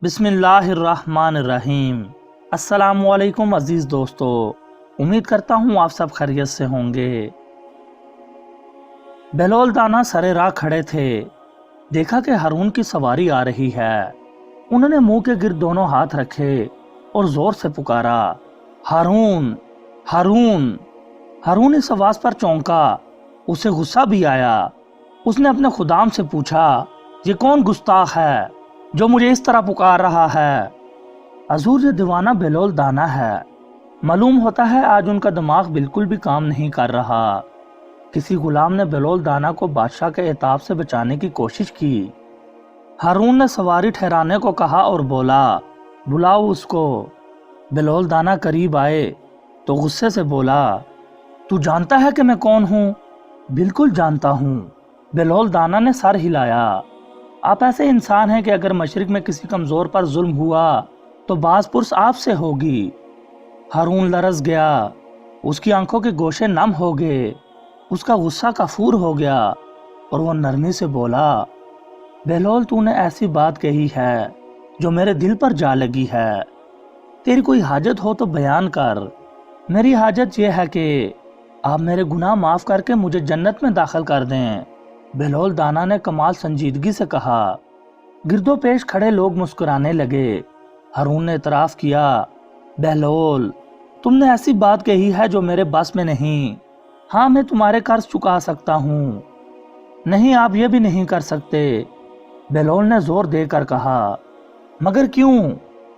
بسم اللہ الرحمن الرحیم۔ السلام علیکم عزیز دوستو، امید کرتا ہوں آپ سب خیریت سے ہوں گے۔ بہلول دانا سرے راہ کھڑے تھے، دیکھا کہ ہارون کی سواری آ رہی ہے۔ انہوں نے منہ کے گرد دونوں ہاتھ رکھے اور زور سے پکارا، ہارون ہارون۔ ہارون اس آواز پر چونکا، اسے غصہ بھی آیا۔ اس نے اپنے خدام سے پوچھا، یہ کون گستاخ ہے جو مجھے اس طرح پکار رہا ہے؟ حضور، یہ دیوانہ بہلول دانا ہے۔ معلوم ہوتا ہے آج ان کا دماغ بالکل بھی کام نہیں کر رہا۔ کسی غلام نے بہلول دانا کو بادشاہ کے عتاب سے بچانے کی کوشش کی۔ ہارون نے سواری ٹھہرانے کو کہا اور بولا، بلاؤ اس کو۔ بہلول دانا قریب آئے تو غصے سے بولا، تو جانتا ہے کہ میں کون ہوں؟ بالکل جانتا ہوں۔ بہلول دانا نے سر ہلایا۔ آپ ایسے انسان ہیں کہ اگر مشرق میں کسی کمزور پر ظلم ہوا تو باز پرس آپ سے ہوگی۔ ہارون لرز گیا، اس کی آنکھوں کے گوشے نم ہو گئے، اس کا غصہ کافور ہو گیا اور وہ نرمی سے بولا، بہلول، تو نے ایسی بات کہی ہے جو میرے دل پر جا لگی ہے۔ تیری کوئی حاجت ہو تو بیان کر۔ میری حاجت یہ ہے کہ آپ میرے گناہ معاف کر کے مجھے جنت میں داخل کر دیں۔ بہلول دانا نے کمال سنجیدگی سے کہا۔ گرد و پیش کھڑے لوگ مسکرانے لگے۔ ہارون نے اعتراف کیا، بہلول، تم نے ایسی بات کہی ہے جو میرے بس میں نہیں۔ ہاں، میں تمہارے قرض چکا سکتا ہوں۔ نہیں، آپ یہ بھی نہیں کر سکتے، بہلول نے زور دے کر کہا۔ مگر کیوں؟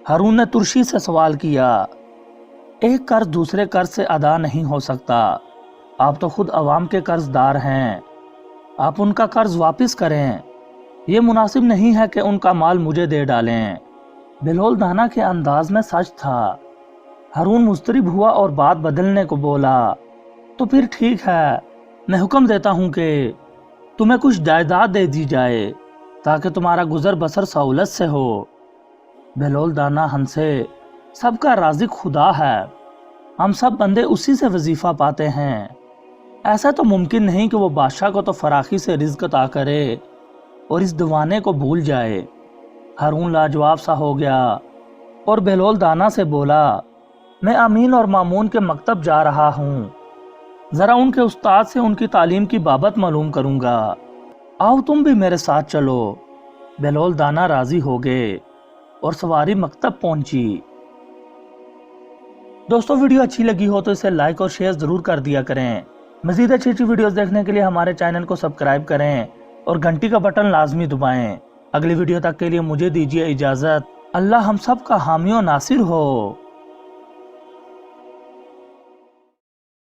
ہارون نے ترشی سے سوال کیا۔ ایک قرض دوسرے قرض سے ادا نہیں ہو سکتا۔ آپ تو خود عوام کے قرض دار ہیں، آپ ان کا قرض واپس کریں۔ یہ مناسب نہیں ہے کہ ان کا مال مجھے دے ڈالیں۔ بہلول دانا کے انداز میں سچ تھا۔ ہارون مضطرب ہوا اور بات بدلنے کو بولا، تو پھر ٹھیک ہے، میں حکم دیتا ہوں کہ تمہیں کچھ جائیداد دے دی جائے تاکہ تمہارا گزر بسر سہولت سے ہو۔ بہلول دانا ہنسے، سب کا رازق خدا ہے، ہم سب بندے اسی سے وظیفہ پاتے ہیں۔ ایسا تو ممکن نہیں کہ وہ بادشاہ کو تو فراخی سے رزق عطا کرے اور اس دیوانے کو بھول جائے۔ ہارون لاجواب سا ہو گیا اور بہلول دانا سے بولا، میں امین اور مامون کے مکتب جا رہا ہوں، ذرا ان کے استاد سے ان کی تعلیم کی بابت معلوم کروں گا، آؤ تم بھی میرے ساتھ چلو۔ بہلول دانا راضی ہو گئے اور سواری مکتب پہنچی۔ دوستو، ویڈیو اچھی لگی ہو تو اسے لائک اور شیئر ضرور کر دیا کریں۔ مزید اچھی ویڈیوز دیکھنے کے لیے ہمارے چینل کو سبسکرائب کریں اور گھنٹی کا بٹن لازمی دبائیں۔ اگلی ویڈیو تک کے لیے مجھے دیجیے اجازت۔ اللہ ہم سب کا حامی و ناصر ہو۔